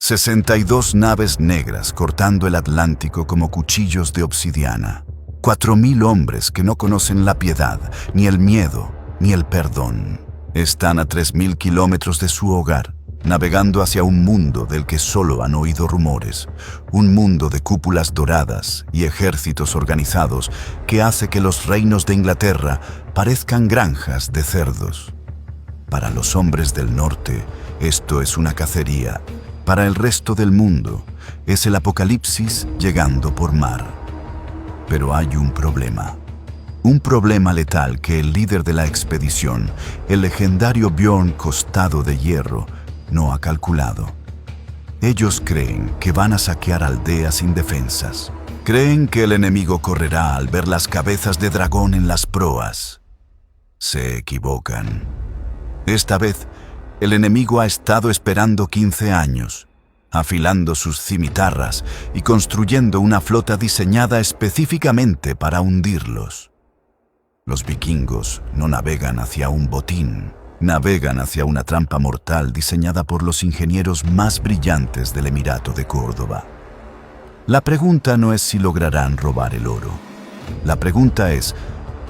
62 naves negras cortando el Atlántico como cuchillos de obsidiana. 4000 hombres que no conocen la piedad, ni el miedo, ni el perdón. Están a 3000 kilómetros de su hogar, navegando hacia un mundo del que solo han oído rumores. Un mundo de cúpulas doradas y ejércitos organizados que hace que los reinos de Inglaterra parezcan granjas de cerdos. Para los hombres del norte, esto es una cacería. Para el resto del mundo, es el apocalipsis llegando por mar. Pero hay un problema letal que el líder de la expedición, el legendario Björn Costado de Hierro, no ha calculado. Ellos creen que van a saquear aldeas indefensas. Creen que el enemigo correrá al ver las cabezas de dragón en las proas. Se equivocan. Esta vez, el enemigo ha estado esperando 15 años, afilando sus cimitarras y construyendo una flota diseñada específicamente para hundirlos. Los vikingos no navegan hacia un botín, navegan hacia una trampa mortal diseñada por los ingenieros más brillantes del Emirato de Córdoba. La pregunta no es si lograrán robar el oro. La pregunta es: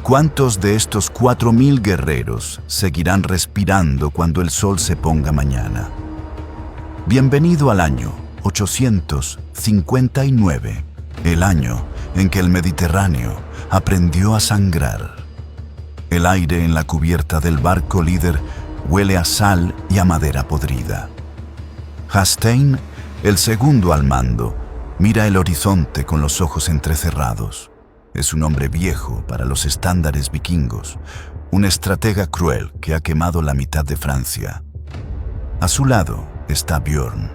¿cuántos de estos 4000 guerreros seguirán respirando cuando el sol se ponga mañana? Bienvenido al año 859, el año en que el Mediterráneo aprendió a sangrar. El aire en la cubierta del barco líder huele a sal y a madera podrida. Hastein, el segundo al mando, mira el horizonte con los ojos entrecerrados. Es un hombre viejo para los estándares vikingos, un estratega cruel que ha quemado la mitad de Francia. A su lado está Björn.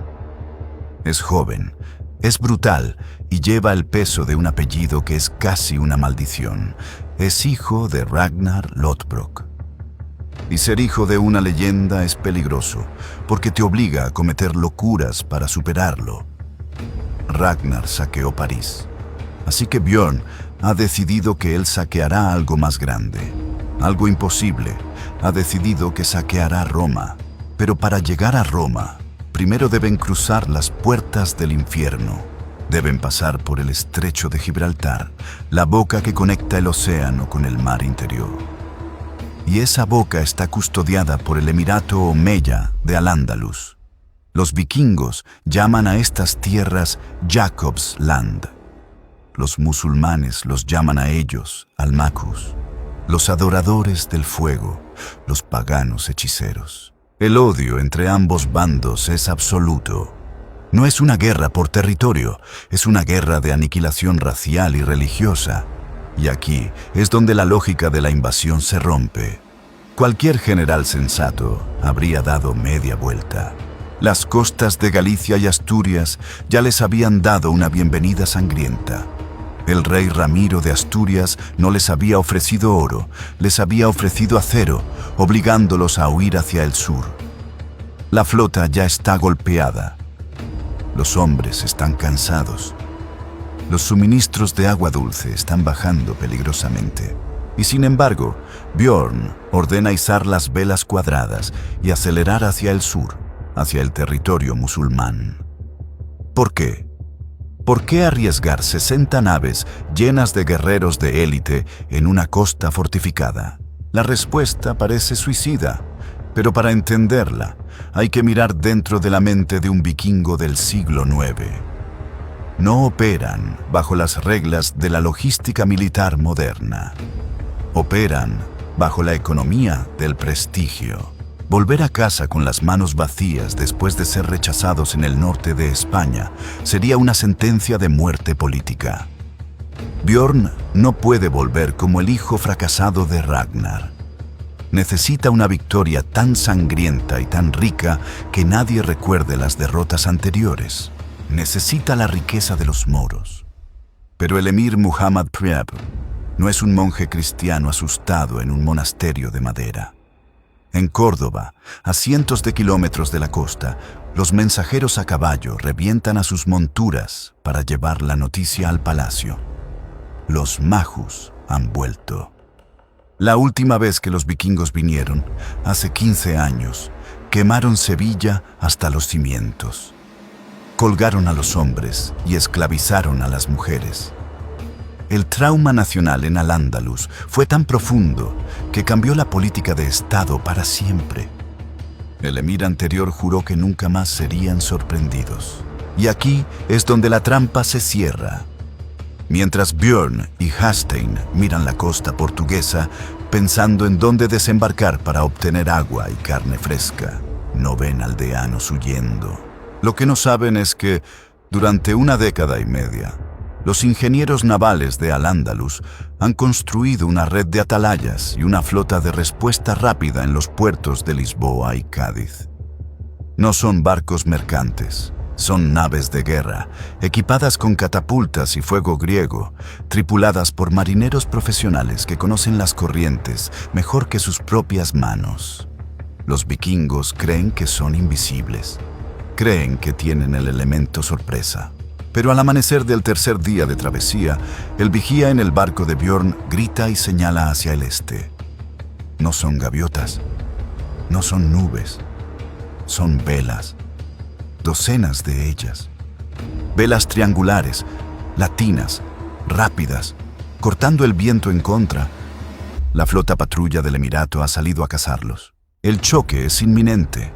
Es joven, es brutal y lleva el peso de un apellido que es casi una maldición. Es hijo de Ragnar Lothbrok. Y ser hijo de una leyenda es peligroso, porque te obliga a cometer locuras para superarlo. Ragnar saqueó París, así que Björn ha decidido que él saqueará algo más grande, algo imposible. Ha decidido que saqueará Roma, pero para llegar a Roma, primero deben cruzar las puertas del infierno. Deben pasar por el estrecho de Gibraltar, la boca que conecta el océano con el mar interior. Y esa boca está custodiada por el Emirato Omeya de Al-Ándalus. Los vikingos llaman a estas tierras Jacob's Land. Los musulmanes los llaman a ellos Al-Makus, los adoradores del fuego, los paganos hechiceros. El odio entre ambos bandos es absoluto. No es una guerra por territorio, es una guerra de aniquilación racial y religiosa. Y aquí es donde la lógica de la invasión se rompe. Cualquier general sensato habría dado media vuelta. Las costas de Galicia y Asturias ya les habían dado una bienvenida sangrienta. El rey Ramiro de Asturias no les había ofrecido oro, les había ofrecido acero, obligándolos a huir hacia el sur. La flota ya está golpeada. Los hombres están cansados. Los suministros de agua dulce están bajando peligrosamente. Y sin embargo, Björn ordena izar las velas cuadradas y acelerar hacia el sur, hacia el territorio musulmán. ¿Por qué? ¿Por qué arriesgar 60 naves llenas de guerreros de élite en una costa fortificada? La respuesta parece suicida, pero para entenderla hay que mirar dentro de la mente de un vikingo del siglo IX. No operan bajo las reglas de la logística militar moderna. Operan bajo la economía del prestigio. Volver a casa con las manos vacías después de ser rechazados en el norte de España sería una sentencia de muerte política. Björn no puede volver como el hijo fracasado de Ragnar. Necesita una victoria tan sangrienta y tan rica que nadie recuerde las derrotas anteriores. Necesita la riqueza de los moros. Pero el emir Muhammad Priab no es un monje cristiano asustado en un monasterio de madera. En Córdoba, a cientos de kilómetros de la costa, los mensajeros a caballo revientan a sus monturas para llevar la noticia al palacio. Los majus han vuelto. La última vez que los vikingos vinieron, hace 15 años, quemaron Sevilla hasta los cimientos. colgaron a los hombres y esclavizaron a las mujeres. El trauma nacional en Al-Ándalus fue tan profundo que cambió la política de Estado para siempre. El emir anterior juró que nunca más serían sorprendidos. Y aquí es donde la trampa se cierra. Mientras Björn y Hastein miran la costa portuguesa pensando en dónde desembarcar para obtener agua y carne fresca, no ven aldeanos huyendo. Lo que no saben es que, durante una década y media, los ingenieros navales de Al-Ándalus han construido una red de atalayas y una flota de respuesta rápida en los puertos de Lisboa y Cádiz. No son barcos mercantes, son naves de guerra, equipadas con catapultas y fuego griego, tripuladas por marineros profesionales que conocen las corrientes mejor que sus propias manos. Los vikingos creen que son invisibles, creen que tienen el elemento sorpresa. Pero al amanecer del tercer día de travesía, el vigía en el barco de Björn grita y señala hacia el este. No son gaviotas, no son nubes, son velas, docenas de ellas. Velas triangulares, latinas, rápidas, cortando el viento en contra. La flota patrulla del Emirato ha salido a cazarlos. El choque es inminente.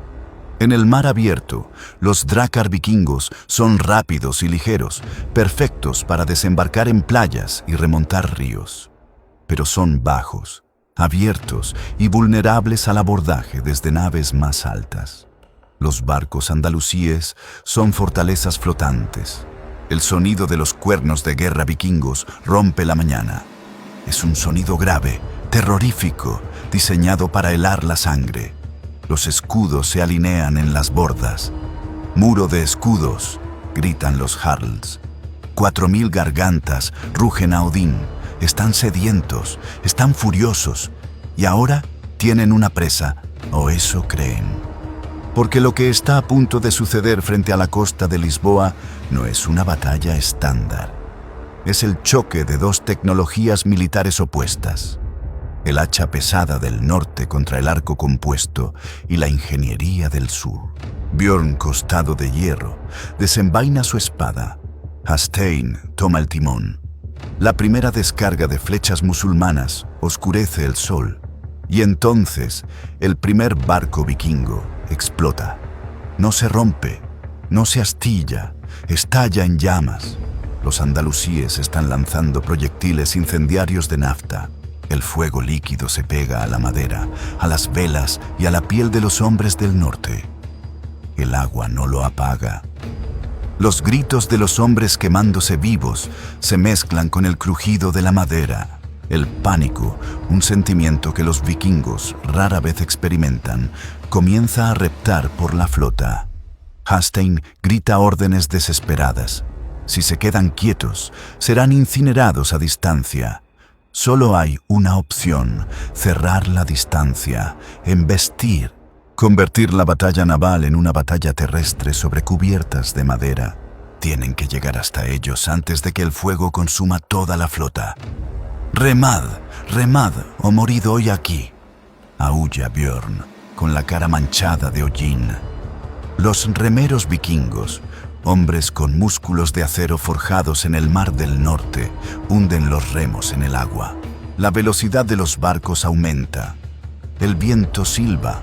En el mar abierto, los drácar vikingos son rápidos y ligeros, perfectos para desembarcar en playas y remontar ríos. Pero son bajos, abiertos y vulnerables al abordaje desde naves más altas. Los barcos andalusíes son fortalezas flotantes. El sonido de los cuernos de guerra vikingos rompe la mañana. Es un sonido grave, terrorífico, diseñado para helar la sangre. Los escudos se alinean en las bordas. «Muro de escudos», gritan los jarls. 4000 gargantas rugen a Odín. Están sedientos, están furiosos. Y ahora tienen una presa, o eso creen. Porque lo que está a punto de suceder frente a la costa de Lisboa no es una batalla estándar. Es el choque de dos tecnologías militares opuestas. El hacha pesada del norte contra el arco compuesto y la ingeniería del sur. Björn, costado de hierro, desenvaina su espada. Hastein toma el timón. La primera descarga de flechas musulmanas oscurece el sol. Y entonces el primer barco vikingo explota. No se rompe, no se astilla, estalla en llamas. Los andalusíes están lanzando proyectiles incendiarios de nafta. El fuego líquido se pega a la madera, a las velas y a la piel de los hombres del norte. El agua no lo apaga. Los gritos de los hombres quemándose vivos se mezclan con el crujido de la madera. El pánico, un sentimiento que los vikingos rara vez experimentan, comienza a reptar por la flota. Hastein grita órdenes desesperadas. Si se quedan quietos, serán incinerados a distancia. Solo hay una opción: cerrar la distancia, embestir, convertir la batalla naval en una batalla terrestre sobre cubiertas de madera. Tienen que llegar hasta ellos antes de que el fuego consuma toda la flota. «Remad, remad, o morid hoy aquí», aúlla Björn, con la cara manchada de hollín. Los remeros vikingos, hombres con músculos de acero forjados en el mar del norte, hunden los remos en el agua. La velocidad de los barcos aumenta. El viento silba.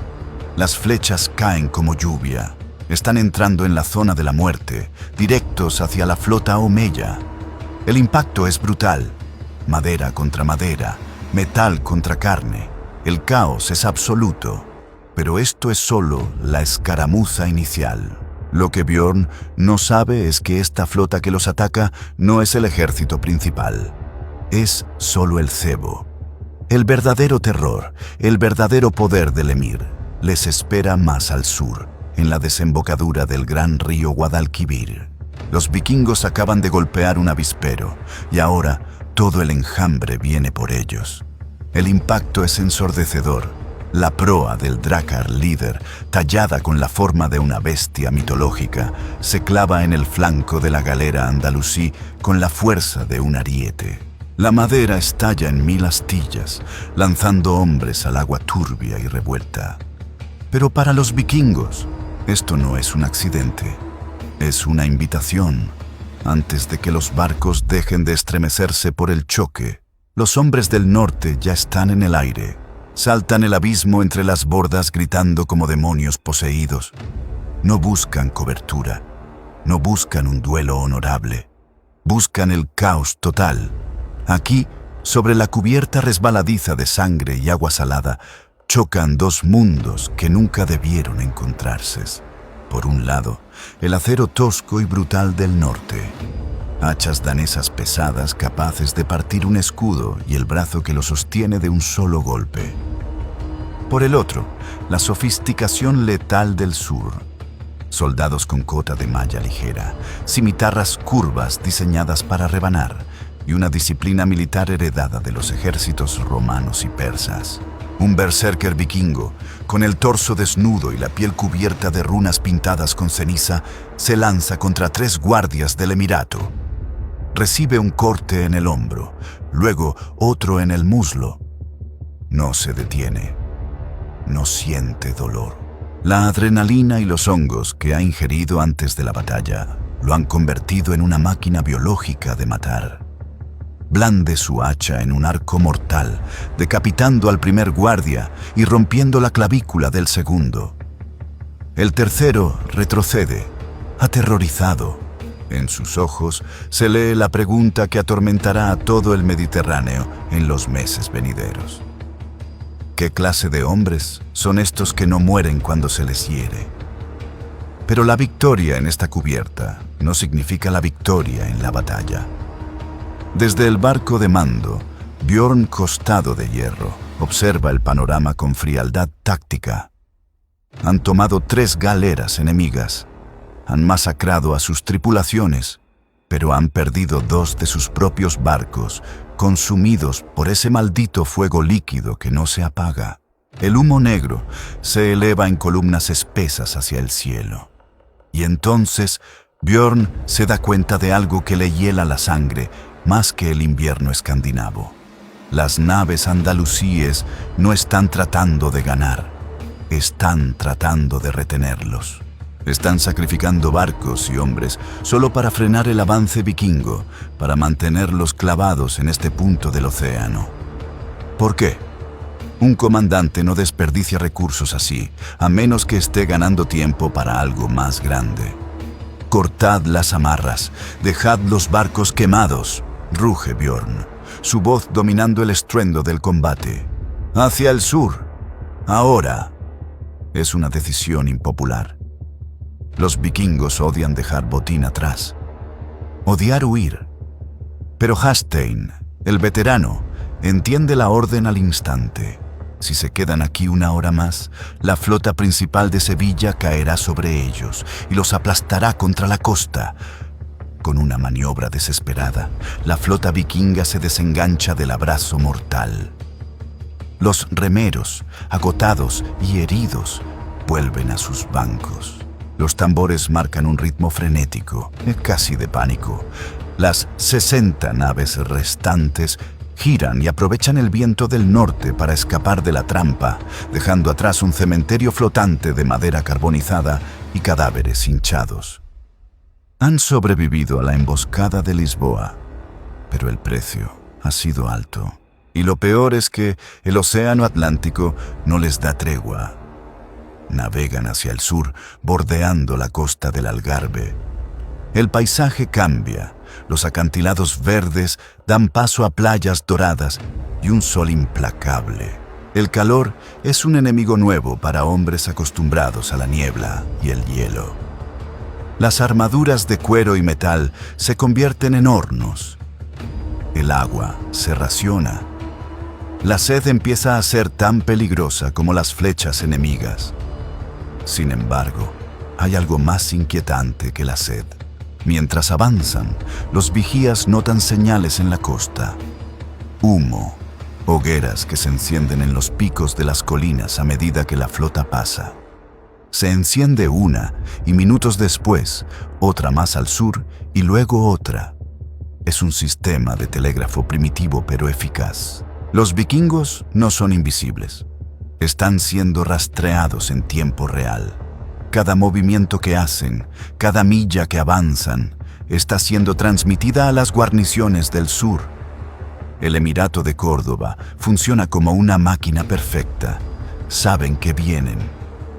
Las flechas caen como lluvia. Están entrando en la zona de la muerte, directos hacia la flota omeya. El impacto es brutal. Madera contra madera, metal contra carne. El caos es absoluto. Pero esto es solo la escaramuza inicial. Lo que Björn no sabe es que esta flota que los ataca no es el ejército principal. Es solo el cebo. El verdadero terror, el verdadero poder del emir, les espera más al sur, en la desembocadura del gran río Guadalquivir. Los vikingos acaban de golpear un avispero y ahora todo el enjambre viene por ellos. El impacto es ensordecedor. La proa del drácar líder, tallada con la forma de una bestia mitológica, se clava en el flanco de la galera andalusí con la fuerza de un ariete. La madera estalla en 1000 astillas, lanzando hombres al agua turbia y revuelta. Pero para los vikingos, esto no es un accidente. Es una invitación. Antes de que los barcos dejen de estremecerse por el choque, los hombres del norte ya están en el aire. Saltan el abismo entre las bordas gritando como demonios poseídos. No buscan cobertura. No buscan un duelo honorable. Buscan el caos total. Aquí, sobre la cubierta resbaladiza de sangre y agua salada, chocan dos mundos que nunca debieron encontrarse. Por un lado, el acero tosco y brutal del norte. Hachas danesas pesadas capaces de partir un escudo y el brazo que lo sostiene de un solo golpe. Por el otro, la sofisticación letal del sur. Soldados con cota de malla ligera, cimitarras curvas diseñadas para rebanar y una disciplina militar heredada de los ejércitos romanos y persas. Un berserker vikingo, con el torso desnudo y la piel cubierta de runas pintadas con ceniza, se lanza contra 3 guardias del Emirato. Recibe un corte en el hombro, luego otro en el muslo. No se detiene. No siente dolor. La adrenalina y los hongos que ha ingerido antes de la batalla lo han convertido en una máquina biológica de matar. Blande su hacha en un arco mortal, decapitando al primer guardia y rompiendo la clavícula del segundo. El tercero retrocede, aterrorizado. En sus ojos se lee la pregunta que atormentará a todo el Mediterráneo en los meses venideros. ¿Qué clase de hombres son estos que no mueren cuando se les hiere? Pero la victoria en esta cubierta no significa la victoria en la batalla. Desde el barco de mando, Björn Costado de Hierro observa el panorama con frialdad táctica. Han tomado 3 galeras enemigas, han masacrado a sus tripulaciones, pero han perdido 2 de sus propios barcos, consumidos por ese maldito fuego líquido que no se apaga. El humo negro se eleva en columnas espesas hacia el cielo. Y entonces Björn se da cuenta de algo que le hiela la sangre más que el invierno escandinavo. Las naves andalusíes no están tratando de ganar, están tratando de retenerlos. Están sacrificando barcos y hombres solo para frenar el avance vikingo, para mantenerlos clavados en este punto del océano. ¿Por qué? Un comandante no desperdicia recursos así, a menos que esté ganando tiempo para algo más grande. Cortad las amarras, dejad los barcos quemados, ruge Björn, su voz dominando el estruendo del combate. Hacia el sur, ahora. Es una decisión impopular. Los vikingos odian dejar botín atrás, odiar huir. Pero Hastein, el veterano, entiende la orden al instante. Si se quedan aquí 1 hora más, la flota principal de Sevilla caerá sobre ellos y los aplastará contra la costa. Con una maniobra desesperada, la flota vikinga se desengancha del abrazo mortal. Los remeros, agotados y heridos, vuelven a sus bancos. Los tambores marcan un ritmo frenético, casi de pánico. Las 60 naves restantes giran y aprovechan el viento del norte para escapar de la trampa, dejando atrás un cementerio flotante de madera carbonizada y cadáveres hinchados. Han sobrevivido a la emboscada de Lisboa, pero el precio ha sido alto. Y lo peor es que el océano Atlántico no les da tregua. Navegan hacia el sur, bordeando la costa del Algarve. El paisaje cambia. Los acantilados verdes dan paso a playas doradas y un sol implacable. El calor es un enemigo nuevo para hombres acostumbrados a la niebla y el hielo. Las armaduras de cuero y metal se convierten en hornos. El agua se raciona. La sed empieza a ser tan peligrosa como las flechas enemigas. Sin embargo, hay algo más inquietante que la sed. Mientras avanzan, los vigías notan señales en la costa. Humo, hogueras que se encienden en los picos de las colinas a medida que la flota pasa. Se enciende una y minutos después, otra más al sur y luego otra. Es un sistema de telégrafo primitivo pero eficaz. Los vikingos no son invisibles. Están siendo rastreados en tiempo real. Cada movimiento que hacen, cada milla que avanzan, está siendo transmitida a las guarniciones del sur. El Emirato de Córdoba funciona como una máquina perfecta. Saben que vienen,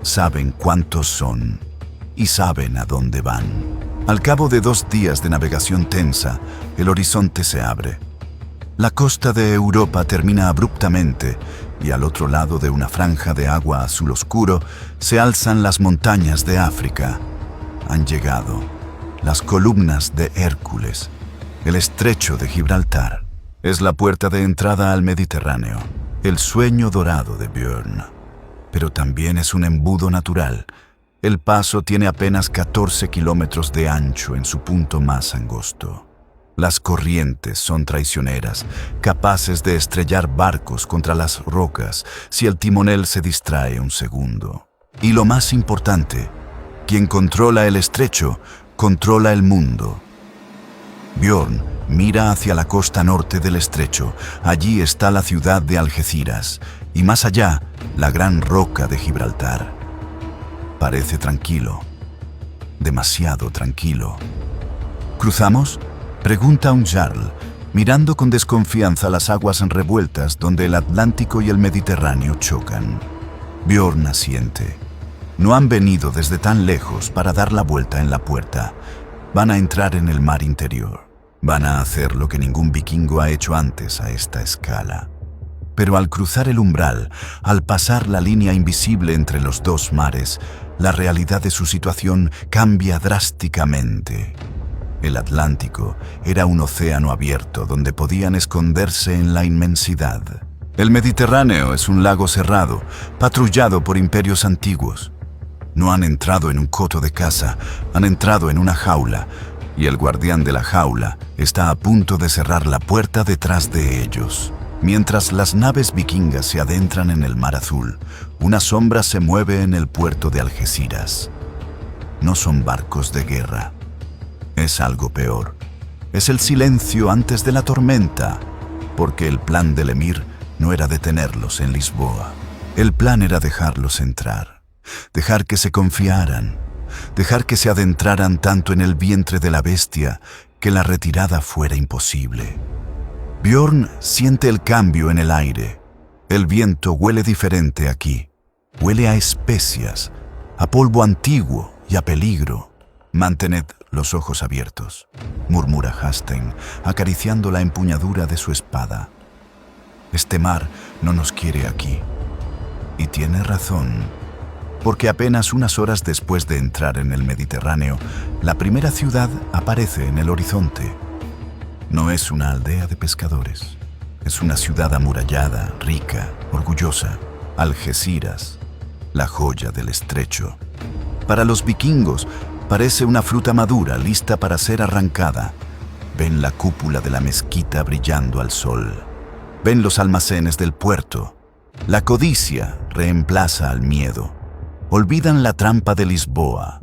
saben cuántos son y saben a dónde van. Al cabo de 2 días de navegación tensa, el horizonte se abre. La costa de Europa termina abruptamente y al otro lado de una franja de agua azul oscuro se alzan las montañas de África. Han llegado las columnas de Hércules, el estrecho de Gibraltar. Es la puerta de entrada al Mediterráneo, el sueño dorado de Björn. Pero también es un embudo natural. El paso tiene apenas 14 kilómetros de ancho en su punto más angosto. Las corrientes son traicioneras, capaces de estrellar barcos contra las rocas si el timonel se distrae un segundo. Y lo más importante, quien controla el estrecho, controla el mundo. Björn mira hacia la costa norte del estrecho. Allí está la ciudad de Algeciras y más allá, la gran roca de Gibraltar. Parece tranquilo, demasiado tranquilo. ¿Cruzamos?, pregunta un jarl, mirando con desconfianza las aguas revueltas donde el Atlántico y el Mediterráneo chocan. Björn asiente. No han venido desde tan lejos para dar la vuelta en la puerta. Van a entrar en el mar interior. Van a hacer lo que ningún vikingo ha hecho antes a esta escala. Pero al cruzar el umbral, al pasar la línea invisible entre los 2 mares, la realidad de su situación cambia drásticamente. El Atlántico era un océano abierto donde podían esconderse en la inmensidad. El Mediterráneo es un lago cerrado, patrullado por imperios antiguos. No han entrado en un coto de caza, han entrado en una jaula, y el guardián de la jaula está a punto de cerrar la puerta detrás de ellos. Mientras las naves vikingas se adentran en el mar azul, una sombra se mueve en el puerto de Algeciras. No son barcos de guerra. Es algo peor. Es el silencio antes de la tormenta, porque el plan del emir no era detenerlos en Lisboa. El plan era dejarlos entrar, dejar que se confiaran, dejar que se adentraran tanto en el vientre de la bestia que la retirada fuera imposible. Björn siente el cambio en el aire. El viento huele diferente aquí. Huele a especias, a polvo antiguo y a peligro. Mantened los ojos abiertos, murmura Hastein, acariciando la empuñadura de su espada. Este mar no nos quiere aquí. Y tiene razón, porque apenas unas horas después de entrar en el Mediterráneo, la primera ciudad aparece en el horizonte. No es una aldea de pescadores, es una ciudad amurallada, rica, orgullosa, Algeciras, la joya del estrecho. Para los vikingos, parece una fruta madura lista para ser arrancada. Ven la cúpula de la mezquita brillando al sol. Ven los almacenes del puerto. La codicia reemplaza al miedo. Olvidan la trampa de Lisboa.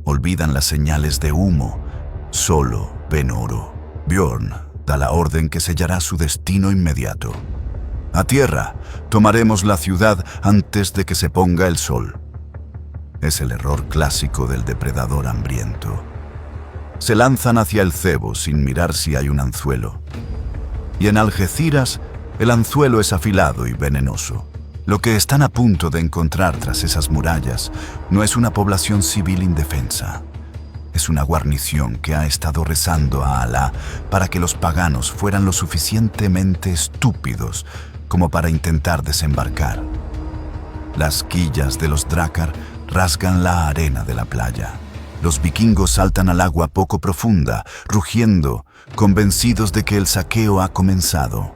Olvidan las señales de humo. Solo ven oro. Björn da la orden que sellará su destino inmediato. A tierra, tomaremos la ciudad antes de que se ponga el sol. Es el error clásico del depredador hambriento. Se lanzan hacia el cebo sin mirar si hay un anzuelo. Y en Algeciras, el anzuelo es afilado y venenoso. Lo que están a punto de encontrar tras esas murallas no es una población civil indefensa. Es una guarnición que ha estado rezando a Alá para que los paganos fueran lo suficientemente estúpidos como para intentar desembarcar. Las quillas de los drácar rasgan la arena de la playa. Los vikingos saltan al agua poco profunda, rugiendo, convencidos de que el saqueo ha comenzado.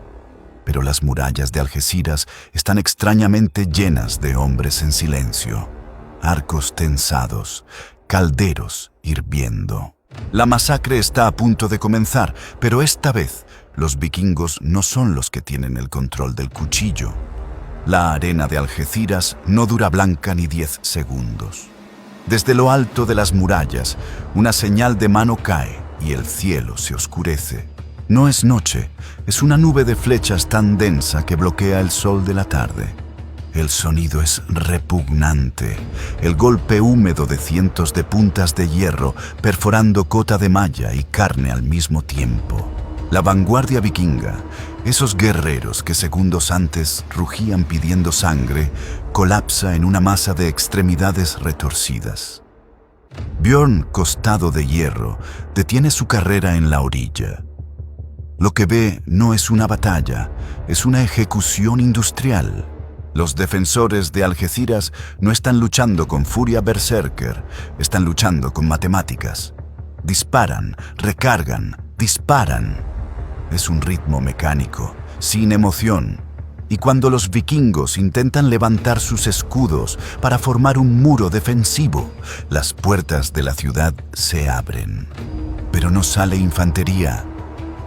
Pero las murallas de Algeciras están extrañamente llenas de hombres en silencio, arcos tensados, calderos hirviendo. La masacre está a punto de comenzar, pero esta vez los vikingos no son los que tienen el control del cuchillo. La arena de Algeciras no dura blanca ni 10 segundos. Desde lo alto de las murallas, una señal de mano cae y el cielo se oscurece. No es noche, es una nube de flechas tan densa que bloquea el sol de la tarde. El sonido es repugnante, el golpe húmedo de cientos de puntas de hierro perforando cota de malla y carne al mismo tiempo. La vanguardia vikinga, esos guerreros que segundos antes rugían pidiendo sangre, colapsa en una masa de extremidades retorcidas. Björn, costado de hierro, detiene su carrera en la orilla. Lo que ve no es una batalla, es una ejecución industrial. Los defensores de Algeciras no están luchando con furia berserker, están luchando con matemáticas. Disparan, recargan, disparan. Es un ritmo mecánico, sin emoción. Y cuando los vikingos intentan levantar sus escudos para formar un muro defensivo, las puertas de la ciudad se abren. Pero no sale infantería,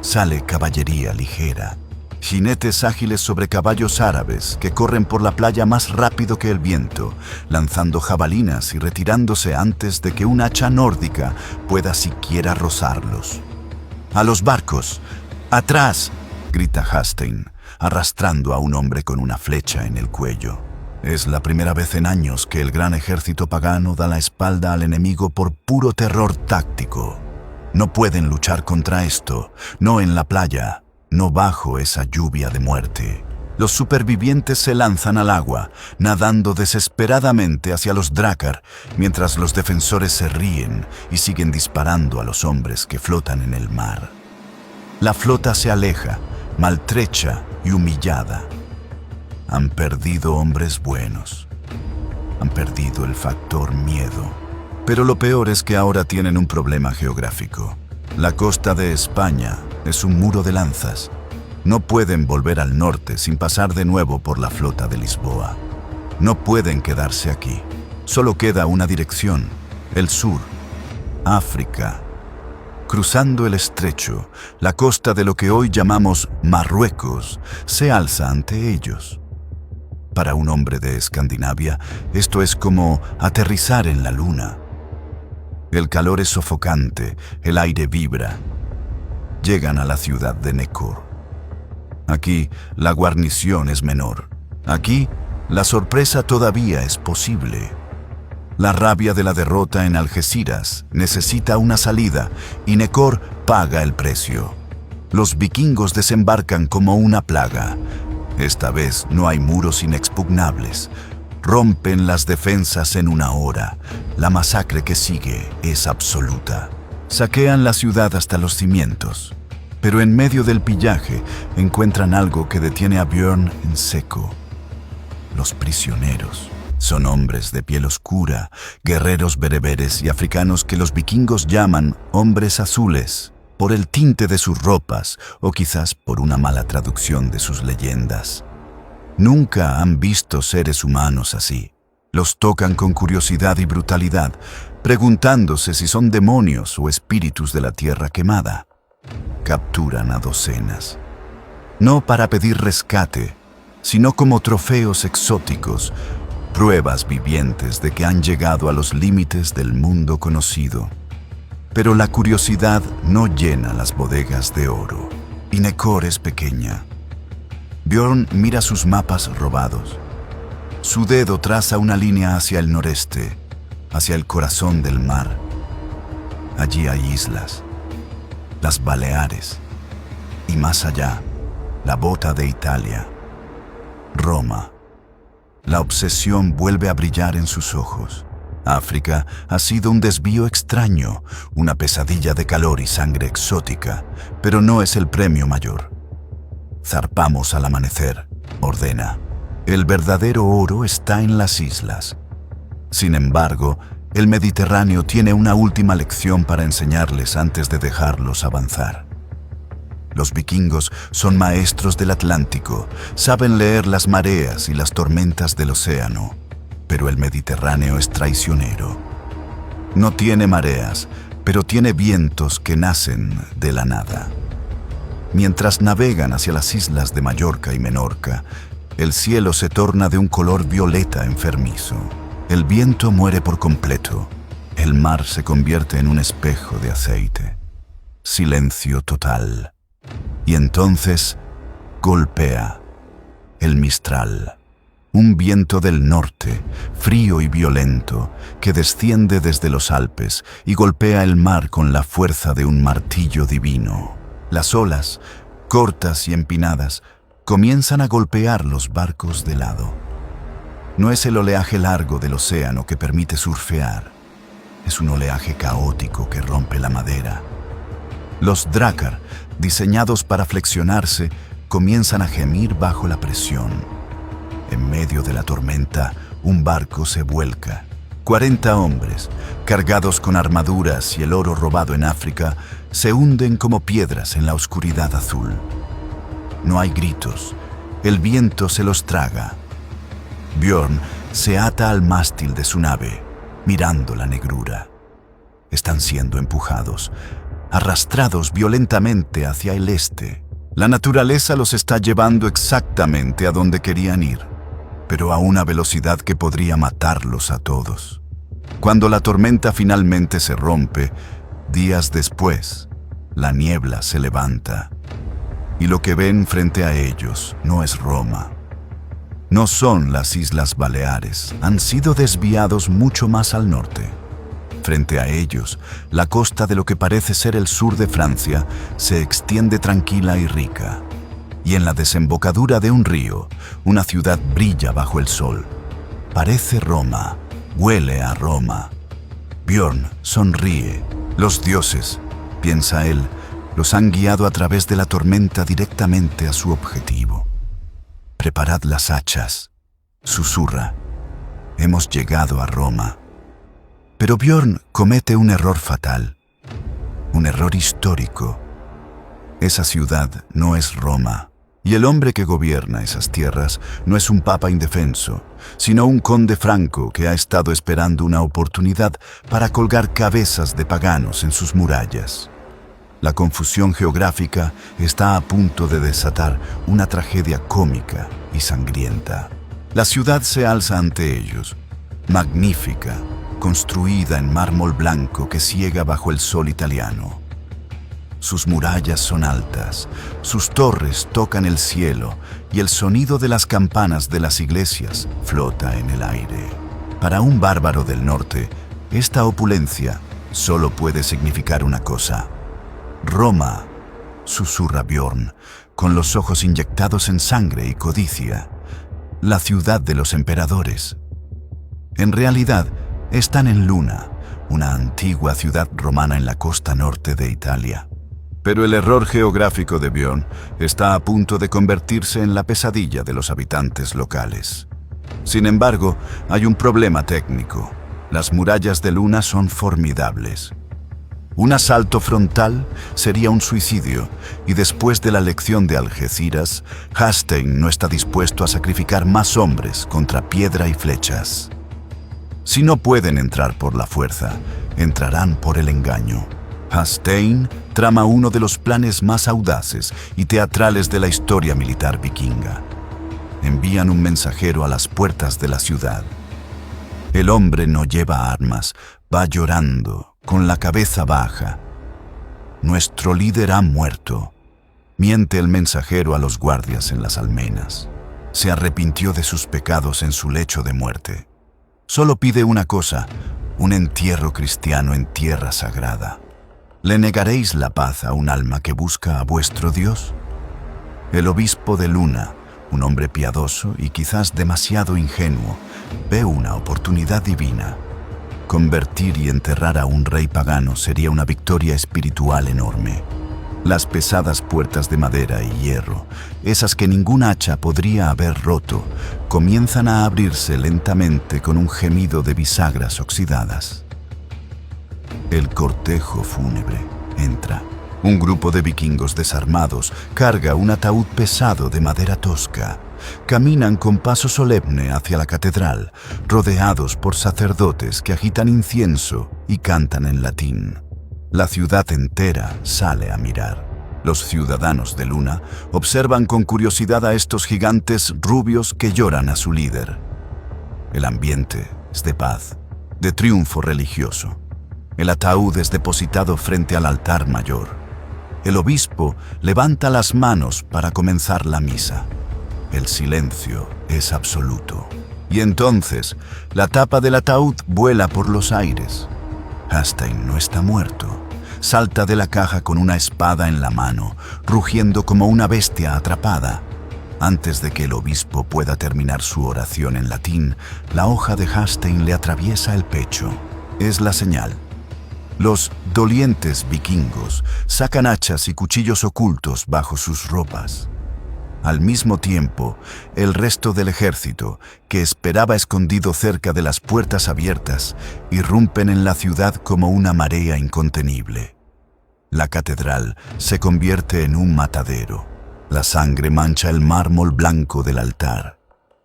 sale caballería ligera. Jinetes ágiles sobre caballos árabes que corren por la playa más rápido que el viento, lanzando jabalinas y retirándose antes de que un hacha nórdica pueda siquiera rozarlos. ¡A los barcos! ¡Atrás!, grita Hastein, arrastrando a un hombre con una flecha en el cuello. Es la primera vez en años que el gran ejército pagano da la espalda al enemigo por puro terror táctico. No pueden luchar contra esto, no en la playa, no bajo esa lluvia de muerte. Los supervivientes se lanzan al agua, nadando desesperadamente hacia los Drakar, mientras los defensores se ríen y siguen disparando a los hombres que flotan en el mar. La flota se aleja, maltrecha y humillada. Han perdido hombres buenos. Han perdido el factor miedo. Pero lo peor es que ahora tienen un problema geográfico. La costa de España es un muro de lanzas. No pueden volver al norte sin pasar de nuevo por la flota de Lisboa. No pueden quedarse aquí. Solo queda una dirección, el sur, África. Cruzando el estrecho, la costa de lo que hoy llamamos Marruecos se alza ante ellos. Para un hombre de Escandinavia, esto es como aterrizar en la luna. El calor es sofocante, el aire vibra. Llegan a la ciudad de Nekor. Aquí, la guarnición es menor. Aquí, la sorpresa todavía es posible. La rabia de la derrota en Algeciras necesita una salida y Nekor paga el precio. Los vikingos desembarcan como una plaga. Esta vez no hay muros inexpugnables. Rompen las defensas en una hora. La masacre que sigue es absoluta. Saquean la ciudad hasta los cimientos. Pero en medio del pillaje encuentran algo que detiene a Björn en seco. Los prisioneros. Son hombres de piel oscura, guerreros bereberes y africanos que los vikingos llaman hombres azules, por el tinte de sus ropas o quizás por una mala traducción de sus leyendas. Nunca han visto seres humanos así. Los tocan con curiosidad y brutalidad, preguntándose si son demonios o espíritus de la tierra quemada. Capturan a docenas. No para pedir rescate, sino como trofeos exóticos, pruebas vivientes de que han llegado a los límites del mundo conocido. Pero la curiosidad no llena las bodegas de oro, y Nekor es pequeña. Björn mira sus mapas robados. Su dedo traza una línea hacia el noreste, hacia el corazón del mar. Allí hay islas, las Baleares, y más allá, la bota de Italia, Roma. La obsesión vuelve a brillar en sus ojos. África ha sido un desvío extraño, una pesadilla de calor y sangre exótica, pero no es el premio mayor. Zarpamos al amanecer, ordena. El verdadero oro está en las islas. Sin embargo, el Mediterráneo tiene una última lección para enseñarles antes de dejarlos avanzar. Los vikingos son maestros del Atlántico, saben leer las mareas y las tormentas del océano, pero el Mediterráneo es traicionero. No tiene mareas, pero tiene vientos que nacen de la nada. Mientras navegan hacia las islas de Mallorca y Menorca, el cielo se torna de un color violeta enfermizo. El viento muere por completo. El mar se convierte en un espejo de aceite. Silencio total. Y entonces golpea el Mistral. Un viento del norte, frío y violento, que desciende desde los Alpes y golpea el mar con la fuerza de un martillo divino. Las olas, cortas y empinadas, comienzan a golpear los barcos de lado. No es el oleaje largo del océano que permite surfear, es un oleaje caótico que rompe la madera. Los drácar, diseñados para flexionarse, comienzan a gemir bajo la presión. En medio de la tormenta, un barco se vuelca. 40 hombres, cargados con armaduras y el oro robado en África, se hunden como piedras en la oscuridad azul. No hay gritos, el viento se los traga. Björn se ata al mástil de su nave, mirando la negrura. Están siendo empujados, arrastrados violentamente hacia el este. La naturaleza los está llevando exactamente a donde querían ir, pero a una velocidad que podría matarlos a todos. Cuando la tormenta finalmente se rompe, días después, la niebla se levanta, y lo que ven frente a ellos no es Roma. No son las Islas Baleares, han sido desviados mucho más al norte. Frente a ellos, la costa de lo que parece ser el sur de Francia se extiende tranquila y rica. Y en la desembocadura de un río, una ciudad brilla bajo el sol. Parece Roma, huele a Roma. Björn sonríe. Los dioses, piensa él, los han guiado a través de la tormenta directamente a su objetivo. Preparad las hachas, susurra. Hemos llegado a Roma. Pero Björn comete un error fatal, un error histórico. Esa ciudad no es Roma, y el hombre que gobierna esas tierras no es un papa indefenso, sino un conde franco que ha estado esperando una oportunidad para colgar cabezas de paganos en sus murallas. La confusión geográfica está a punto de desatar una tragedia cómica y sangrienta. La ciudad se alza ante ellos, magnífica, construida en mármol blanco que ciega bajo el sol italiano. Sus murallas son altas, sus torres tocan el cielo y el sonido de las campanas de las iglesias flota en el aire. Para un bárbaro del norte, esta opulencia solo puede significar una cosa. Roma, susurra Björn, con los ojos inyectados en sangre y codicia. La ciudad de los emperadores. En realidad, están en Luna, una antigua ciudad romana en la costa norte de Italia. Pero el error geográfico de Björn está a punto de convertirse en la pesadilla de los habitantes locales. Sin embargo, hay un problema técnico. Las murallas de Luna son formidables. Un asalto frontal sería un suicidio, y después de la lección de Algeciras, Hastein no está dispuesto a sacrificar más hombres contra piedra y flechas. Si no pueden entrar por la fuerza, entrarán por el engaño. Hastein trama uno de los planes más audaces y teatrales de la historia militar vikinga. Envían un mensajero a las puertas de la ciudad. El hombre no lleva armas, va llorando, con la cabeza baja. Nuestro líder ha muerto. Miente el mensajero a los guardias en las almenas. Se arrepintió de sus pecados en su lecho de muerte. Solo pide una cosa, un entierro cristiano en tierra sagrada. ¿Le negaréis la paz a un alma que busca a vuestro Dios? El obispo de Luna, un hombre piadoso y quizás demasiado ingenuo, ve una oportunidad divina. Convertir y enterrar a un rey pagano sería una victoria espiritual enorme. Las pesadas puertas de madera y hierro, esas que ningún hacha podría haber roto, comienzan a abrirse lentamente con un gemido de bisagras oxidadas. El cortejo fúnebre entra. Un grupo de vikingos desarmados carga un ataúd pesado de madera tosca. Caminan con paso solemne hacia la catedral, rodeados por sacerdotes que agitan incienso y cantan en latín. La ciudad entera sale a mirar. Los ciudadanos de Luna observan con curiosidad a estos gigantes rubios que lloran a su líder. El ambiente es de paz, de triunfo religioso. El ataúd es depositado frente al altar mayor. El obispo levanta las manos para comenzar la misa. El silencio es absoluto. Y entonces, la tapa del ataúd vuela por los aires. Hastein no está muerto. Salta de la caja con una espada en la mano, rugiendo como una bestia atrapada. Antes de que el obispo pueda terminar su oración en latín, la hoja de Hastein le atraviesa el pecho. Es la señal. Los dolientes vikingos sacan hachas y cuchillos ocultos bajo sus ropas. Al mismo tiempo, el resto del ejército, que esperaba escondido cerca de las puertas abiertas, irrumpen en la ciudad como una marea incontenible. La catedral se convierte en un matadero. La sangre mancha el mármol blanco del altar.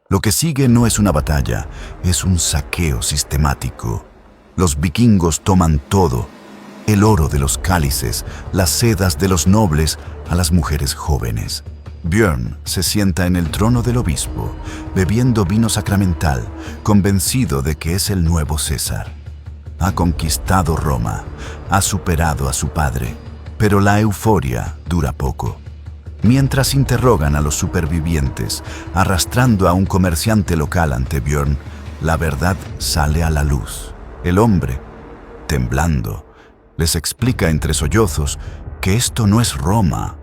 Lo que sigue no es una batalla, es un saqueo sistemático. Los vikingos toman todo: el oro de los cálices, las sedas de los nobles, a las mujeres jóvenes. Björn se sienta en el trono del obispo, bebiendo vino sacramental, convencido de que es el nuevo César. Ha conquistado Roma, ha superado a su padre, pero la euforia dura poco. Mientras interrogan a los supervivientes, arrastrando a un comerciante local ante Björn, la verdad sale a la luz. El hombre, temblando, les explica entre sollozos que esto no es Roma.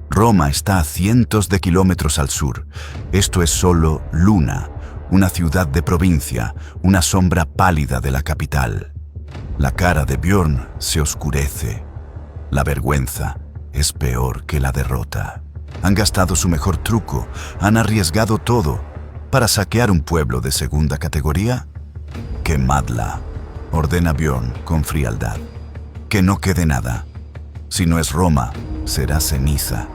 Roma está a cientos de kilómetros al sur. Esto es solo Luna, una ciudad de provincia, una sombra pálida de la capital. La cara de Björn se oscurece. La vergüenza es peor que la derrota. Han gastado su mejor truco, han arriesgado todo para saquear un pueblo de segunda categoría. Quemadla, ordena Björn con frialdad. Que no quede nada. Si no es Roma, será ceniza.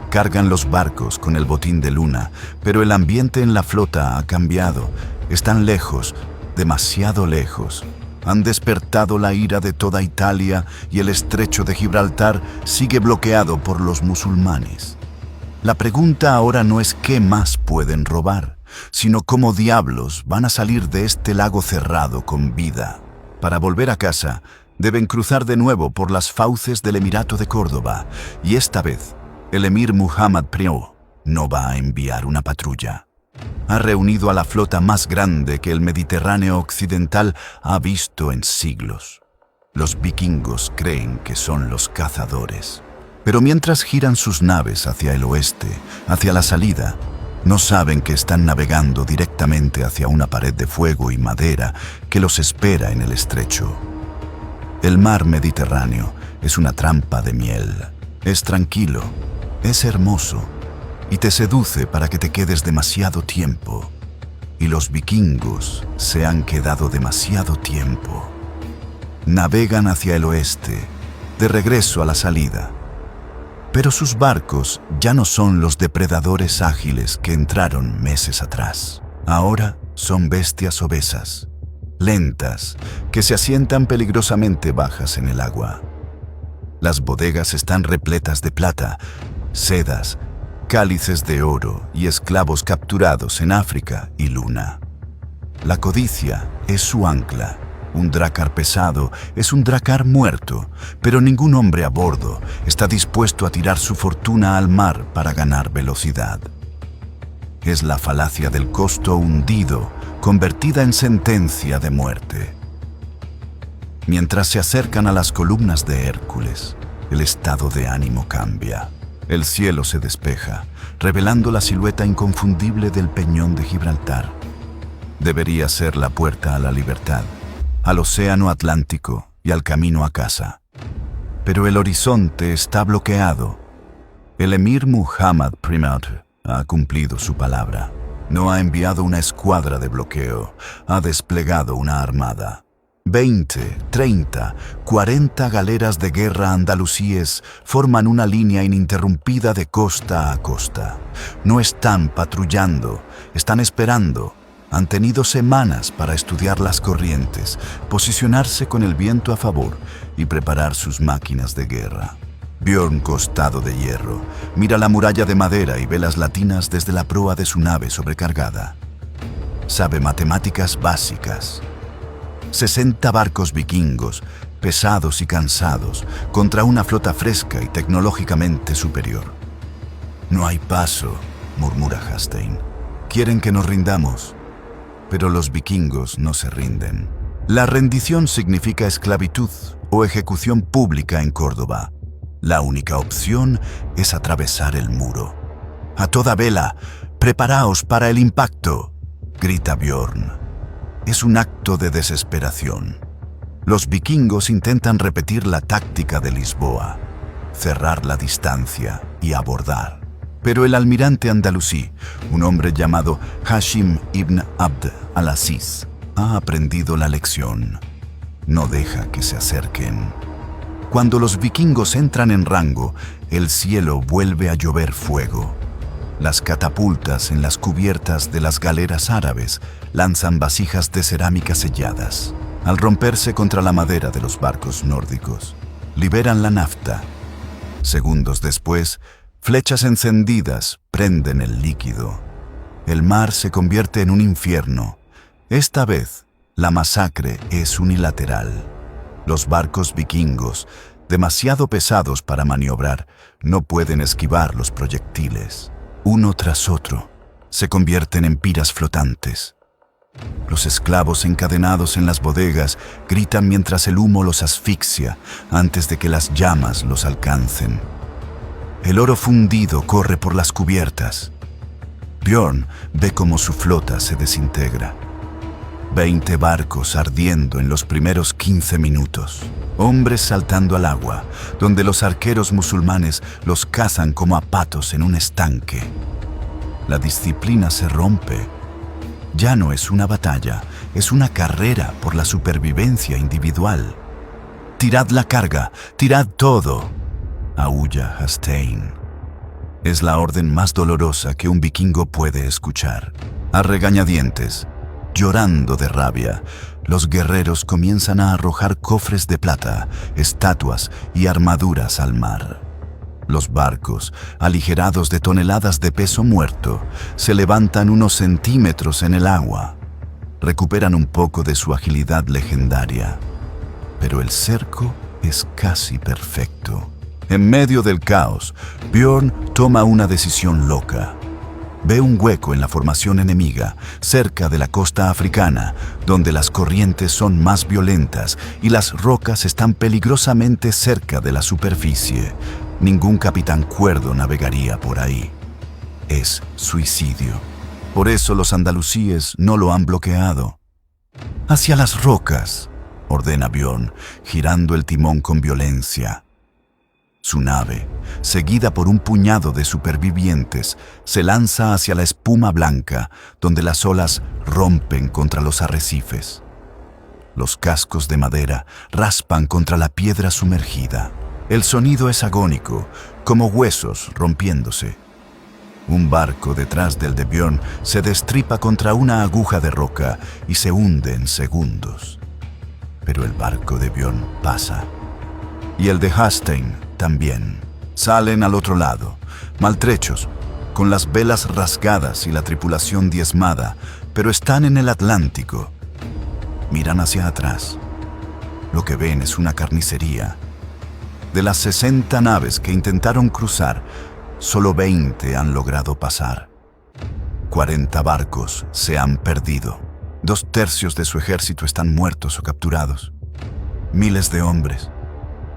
Cargan los barcos con el botín de Luna, pero el ambiente en la flota ha cambiado. Están lejos, demasiado lejos. Han despertado la ira de toda Italia y el estrecho de Gibraltar sigue bloqueado por los musulmanes. La pregunta ahora no es qué más pueden robar, sino cómo diablos van a salir de este lago cerrado con vida. Para volver a casa, deben cruzar de nuevo por las fauces del Emirato de Córdoba, y esta vez el emir Muhammad I no va a enviar una patrulla. Ha reunido a la flota más grande que el Mediterráneo occidental ha visto en siglos. Los vikingos creen que son los cazadores. Pero mientras giran sus naves hacia el oeste, hacia la salida, no saben que están navegando directamente hacia una pared de fuego y madera que los espera en el estrecho. El mar Mediterráneo es una trampa de miel. Es tranquilo, es hermoso y te seduce para que te quedes demasiado tiempo. Y los vikingos se han quedado demasiado tiempo. Navegan hacia el oeste, de regreso a la salida. Pero sus barcos ya no son los depredadores ágiles que entraron meses atrás. Ahora son bestias obesas, lentas, que se asientan peligrosamente bajas en el agua. Las bodegas están repletas de plata, sedas, cálices de oro y esclavos capturados en África y Luna. La codicia es su ancla. Un drácar pesado es un drácar muerto, pero ningún hombre a bordo está dispuesto a tirar su fortuna al mar para ganar velocidad. Es la falacia del costo hundido, convertida en sentencia de muerte. Mientras se acercan a las columnas de Hércules, el estado de ánimo cambia. El cielo se despeja, revelando la silueta inconfundible del peñón de Gibraltar. Debería ser la puerta a la libertad, al océano Atlántico y al camino a casa. Pero el horizonte está bloqueado. El emir Muhammad I ha cumplido su palabra. No ha enviado una escuadra de bloqueo, ha desplegado una armada. 20, 30, 40 galeras de guerra andalusíes forman una línea ininterrumpida de costa a costa. No están patrullando, están esperando. Han tenido semanas para estudiar las corrientes, posicionarse con el viento a favor y preparar sus máquinas de guerra. Björn, costado de hierro, mira la muralla de madera y ve las latinas desde la proa de su nave sobrecargada. Sabe matemáticas básicas. 60 barcos vikingos, pesados y cansados, contra una flota fresca y tecnológicamente superior. No hay paso, murmura Hastein. Quieren que nos rindamos, pero los vikingos no se rinden. La rendición significa esclavitud o ejecución pública en Córdoba. La única opción es atravesar el muro. ¡A toda vela! ¡Preparaos para el impacto!, grita Björn. Es un acto de desesperación. Los vikingos intentan repetir la táctica de Lisboa, cerrar la distancia y abordar. Pero el almirante andalusí, un hombre llamado Hashim ibn Abd al-Aziz, ha aprendido la lección. No deja que se acerquen. Cuando los vikingos entran en rango, el cielo vuelve a llover fuego. Las catapultas en las cubiertas de las galeras árabes lanzan vasijas de cerámica selladas. Al romperse contra la madera de los barcos nórdicos, liberan la nafta. Segundos después, flechas encendidas prenden el líquido. El mar se convierte en un infierno. Esta vez, la masacre es unilateral. Los barcos vikingos, demasiado pesados para maniobrar, no pueden esquivar los proyectiles. Uno tras otro, se convierten en piras flotantes. Los esclavos encadenados en las bodegas gritan mientras el humo los asfixia antes de que las llamas los alcancen. El oro fundido corre por las cubiertas. Björn ve cómo su flota se desintegra. 20 barcos ardiendo en los primeros 15 minutos. Hombres saltando al agua, donde los arqueros musulmanes los cazan como a patos en un estanque. La disciplina se rompe. Ya no es una batalla, es una carrera por la supervivencia individual. «Tirad la carga, tirad todo», aúlla Hastein. Es la orden más dolorosa que un vikingo puede escuchar. A regañadientes, llorando de rabia, los guerreros comienzan a arrojar cofres de plata, estatuas y armaduras al mar. Los barcos, aligerados de toneladas de peso muerto, se levantan unos centímetros en el agua. Recuperan un poco de su agilidad legendaria. Pero el cerco es casi perfecto. En medio del caos, Björn toma una decisión loca. Ve un hueco en la formación enemiga, cerca de la costa africana, donde las corrientes son más violentas y las rocas están peligrosamente cerca de la superficie. Ningún capitán cuerdo navegaría por ahí. Es suicidio. Por eso los andalusíes no lo han bloqueado. «Hacia las rocas», ordena Björn, girando el timón con violencia. Su nave, seguida por un puñado de supervivientes, se lanza hacia la espuma blanca, donde las olas rompen contra los arrecifes. Los cascos de madera raspan contra la piedra sumergida. El sonido es agónico, como huesos rompiéndose. Un barco detrás del de Björn se destripa contra una aguja de roca y se hunde en segundos. Pero el barco de Björn pasa. Y el de Hastein también. Salen al otro lado, maltrechos, con las velas rasgadas y la tripulación diezmada, pero están en el Atlántico. Miran hacia atrás. Lo que ven es una carnicería. De las 60 naves que intentaron cruzar, solo 20 han logrado pasar. 40 barcos se han perdido. 2/3 de su ejército están muertos o capturados. Miles de hombres,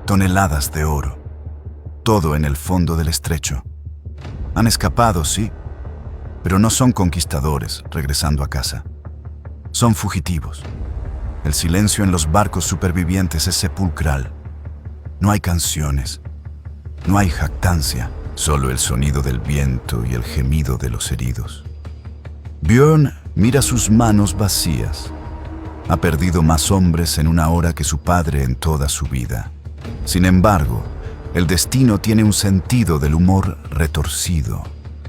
toneladas de oro, todo en el fondo del estrecho. Han escapado, sí, pero no son conquistadores regresando a casa. Son fugitivos. El silencio en los barcos supervivientes es sepulcral. No hay canciones, no hay jactancia, solo el sonido del viento y el gemido de los heridos. Björn mira sus manos vacías. Ha perdido más hombres en una hora que su padre en toda su vida. Sin embargo, el destino tiene un sentido del humor retorcido,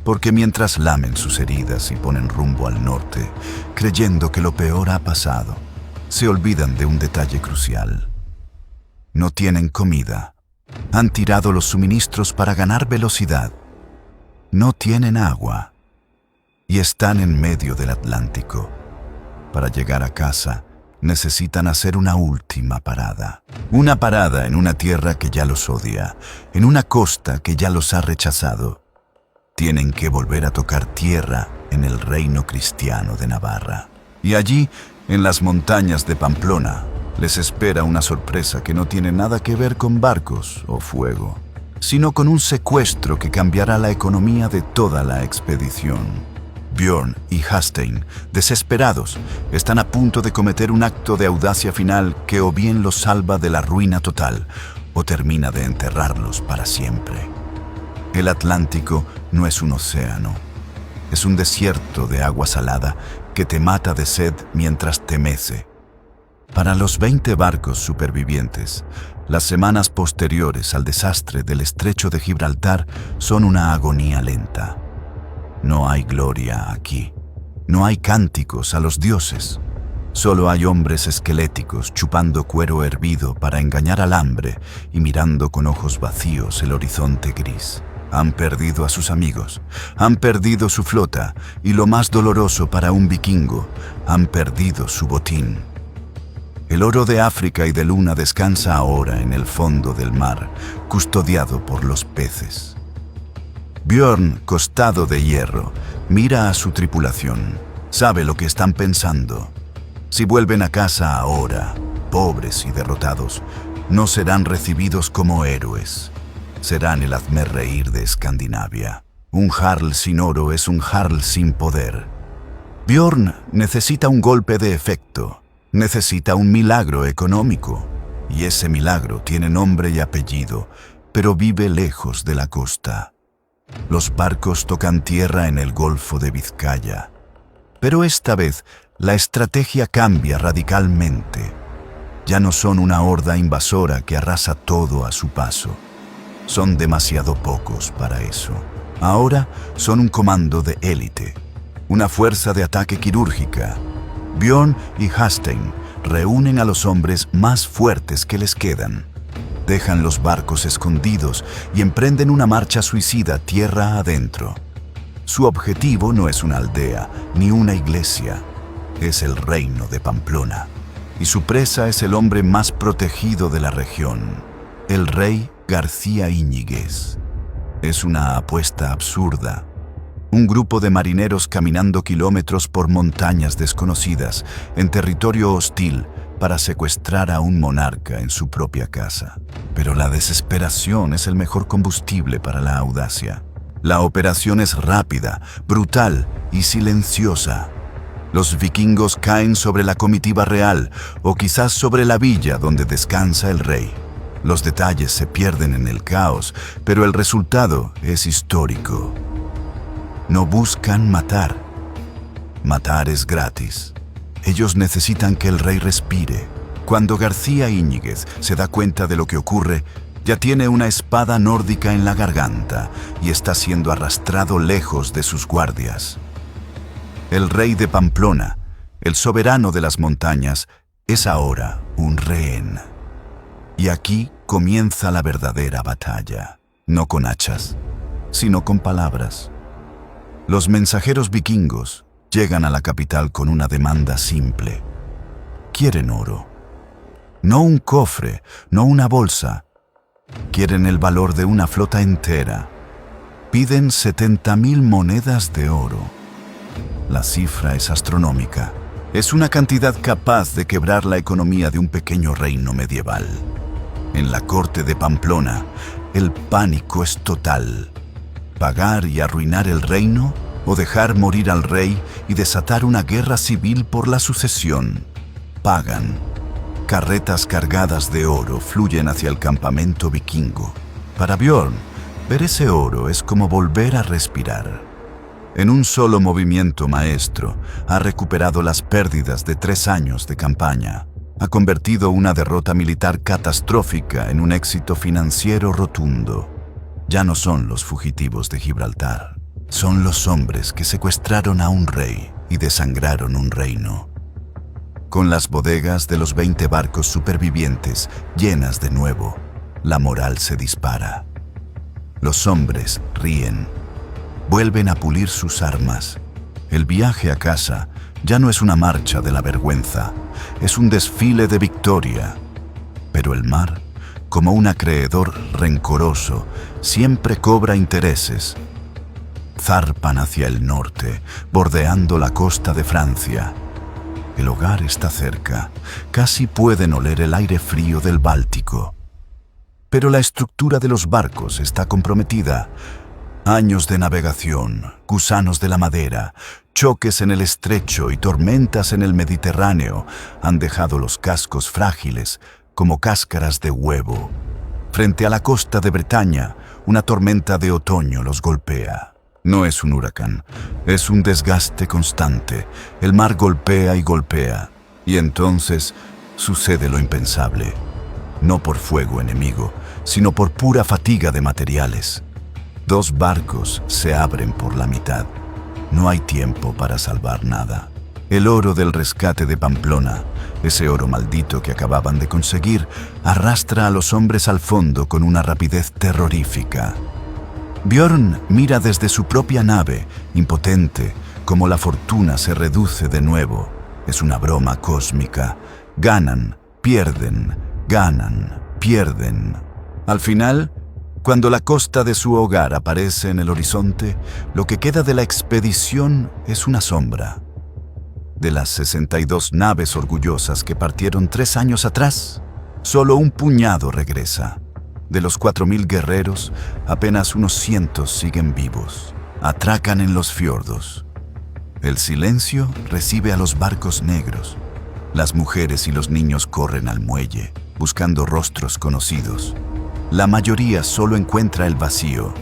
porque mientras lamen sus heridas y ponen rumbo al norte, creyendo que lo peor ha pasado, se olvidan de un detalle crucial. No tienen comida. Han tirado los suministros para ganar velocidad. No tienen agua. Y están en medio del Atlántico. Para llegar a casa, necesitan hacer una última parada. Una parada en una tierra que ya los odia, en una costa que ya los ha rechazado. Tienen que volver a tocar tierra en el reino cristiano de Navarra. Y allí, en las montañas de Pamplona, les espera una sorpresa que no tiene nada que ver con barcos o fuego, sino con un secuestro que cambiará la economía de toda la expedición. Björn y Hastein, desesperados, están a punto de cometer un acto de audacia final que o bien los salva de la ruina total o termina de enterrarlos para siempre. El Atlántico no es un océano, es un desierto de agua salada que te mata de sed mientras te mece. Para los 20 barcos supervivientes, las semanas posteriores al desastre del estrecho de Gibraltar son una agonía lenta. No hay gloria aquí, no hay cánticos a los dioses. Solo hay hombres esqueléticos chupando cuero hervido para engañar al hambre y mirando con ojos vacíos el horizonte gris. Han perdido a sus amigos, han perdido su flota y, lo más doloroso para un vikingo, han perdido su botín. El oro de África y de Luna descansa ahora en el fondo del mar, custodiado por los peces. Björn, costado de hierro, mira a su tripulación. Sabe lo que están pensando. Si vuelven a casa ahora, pobres y derrotados, no serán recibidos como héroes. Serán el hazmerreír de Escandinavia. Un jarl sin oro es un jarl sin poder. Björn necesita un golpe de efecto. Necesita un milagro económico, y ese milagro tiene nombre y apellido, pero vive lejos de la costa. Los barcos tocan tierra en el Golfo de Vizcaya, pero esta vez la estrategia cambia radicalmente. Ya no son una horda invasora que arrasa todo a su paso. Son demasiado pocos para eso. Ahora son un comando de élite, una fuerza de ataque quirúrgica. Björn y Hastein reúnen a los hombres más fuertes que les quedan. Dejan los barcos escondidos y emprenden una marcha suicida tierra adentro. Su objetivo no es una aldea ni una iglesia, es el reino de Pamplona. Y su presa es el hombre más protegido de la región, el rey García Íñiguez. Es una apuesta absurda. Un grupo de marineros caminando kilómetros por montañas desconocidas en territorio hostil para secuestrar a un monarca en su propia casa. Pero la desesperación es el mejor combustible para la audacia. La operación es rápida, brutal y silenciosa. Los vikingos caen sobre la comitiva real o quizás sobre la villa donde descansa el rey. Los detalles se pierden en el caos, pero el resultado es histórico. No buscan matar. Matar es gratis. Ellos necesitan que el rey respire. Cuando García Íñiguez se da cuenta de lo que ocurre, ya tiene una espada nórdica en la garganta y está siendo arrastrado lejos de sus guardias. El rey de Pamplona, el soberano de las montañas, es ahora un rehén. Y aquí comienza la verdadera batalla, no con hachas, sino con palabras. Los mensajeros vikingos llegan a la capital con una demanda simple. Quieren oro. No un cofre, no una bolsa. Quieren el valor de una flota entera. Piden 70.000 monedas de oro. La cifra es astronómica. Es una cantidad capaz de quebrar la economía de un pequeño reino medieval. En la corte de Pamplona, el pánico es total. ¿Pagar y arruinar el reino o dejar morir al rey y desatar una guerra civil por la sucesión? Pagan. Carretas cargadas de oro fluyen hacia el campamento vikingo. Para Björn, ver ese oro es como volver a respirar. En un solo movimiento maestro, ha recuperado las pérdidas de 3 años de campaña. Ha convertido una derrota militar catastrófica en un éxito financiero rotundo. Ya no son los fugitivos de Gibraltar. Son los hombres que secuestraron a un rey y desangraron un reino. Con las bodegas de los 20 barcos supervivientes llenas de nuevo, la moral se dispara. Los hombres ríen. Vuelven a pulir sus armas. El viaje a casa ya no es una marcha de la vergüenza, es un desfile de victoria. Pero el mar, como un acreedor rencoroso, siempre cobra intereses. Zarpan hacia el norte, bordeando la costa de Francia. El hogar está cerca, casi pueden oler el aire frío del Báltico. Pero la estructura de los barcos está comprometida. Años de navegación, gusanos de la madera, choques en el estrecho y tormentas en el Mediterráneo han dejado los cascos frágiles como cáscaras de huevo. Frente a la costa de Bretaña, una tormenta de otoño los golpea. No es un huracán, es un desgaste constante. El mar golpea y golpea, y entonces sucede lo impensable. No por fuego enemigo, sino por pura fatiga de materiales. 2 barcos se abren por la mitad. No hay tiempo para salvar nada. El oro del rescate de Pamplona, ese oro maldito que acababan de conseguir, arrastra a los hombres al fondo con una rapidez terrorífica. Björn mira desde su propia nave, impotente, como la fortuna se reduce de nuevo. Es una broma cósmica. Ganan, pierden, ganan, pierden. Al final, cuando la costa de su hogar aparece en el horizonte, lo que queda de la expedición es una sombra. De las 62 naves orgullosas que partieron 3 años atrás, solo un puñado regresa. De los 4.000 guerreros, apenas unos cientos siguen vivos. Atracan en los fiordos. El silencio recibe a los barcos negros. Las mujeres y los niños corren al muelle, buscando rostros conocidos. La mayoría solo encuentra el vacío.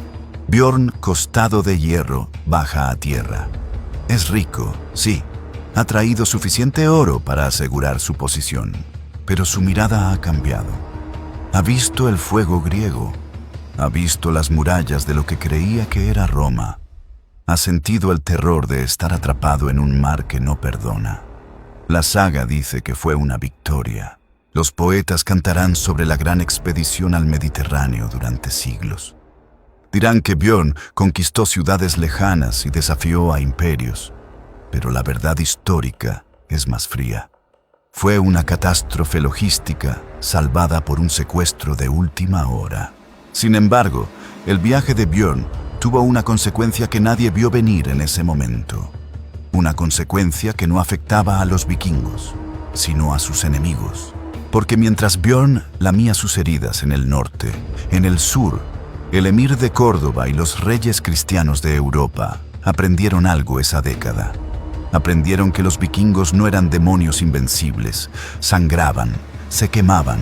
Björn, costado de hierro, baja a tierra. Es rico, sí. Ha traído suficiente oro para asegurar su posición. Pero su mirada ha cambiado. Ha visto el fuego griego. Ha visto las murallas de lo que creía que era Roma. Ha sentido el terror de estar atrapado en un mar que no perdona. La saga dice que fue una victoria. Los poetas cantarán sobre la gran expedición al Mediterráneo durante siglos. Dirán que Björn conquistó ciudades lejanas y desafió a imperios. Pero la verdad histórica es más fría. Fue una catástrofe logística salvada por un secuestro de última hora. Sin embargo, el viaje de Björn tuvo una consecuencia que nadie vio venir en ese momento. Una consecuencia que no afectaba a los vikingos, sino a sus enemigos. Porque mientras Björn lamía sus heridas en el norte, en el sur, el emir de Córdoba y los reyes cristianos de Europa aprendieron algo esa década. Aprendieron que los vikingos no eran demonios invencibles, sangraban, se quemaban,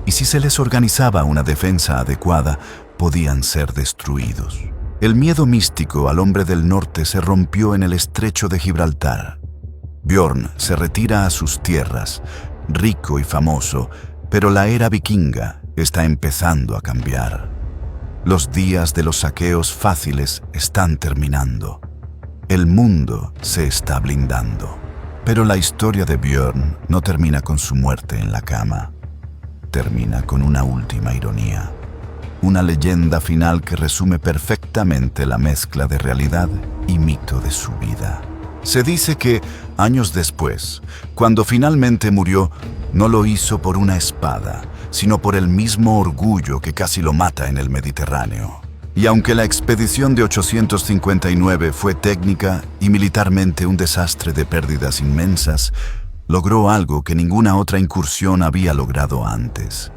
y si se les organizaba una defensa adecuada, podían ser destruidos. El miedo místico al hombre del norte se rompió en el estrecho de Gibraltar. Björn se retira a sus tierras, rico y famoso, pero la era vikinga está empezando a cambiar. Los días de los saqueos fáciles están terminando. El mundo se está blindando. Pero la historia de Björn no termina con su muerte en la cama. Termina con una última ironía. Una leyenda final que resume perfectamente la mezcla de realidad y mito de su vida. Se dice que, años después, cuando finalmente murió, no lo hizo por una espada, sino por el mismo orgullo que casi lo mata en el Mediterráneo. Y aunque la expedición de 859 fue técnica y militarmente un desastre de pérdidas inmensas, logró algo que ninguna otra incursión había logrado antes.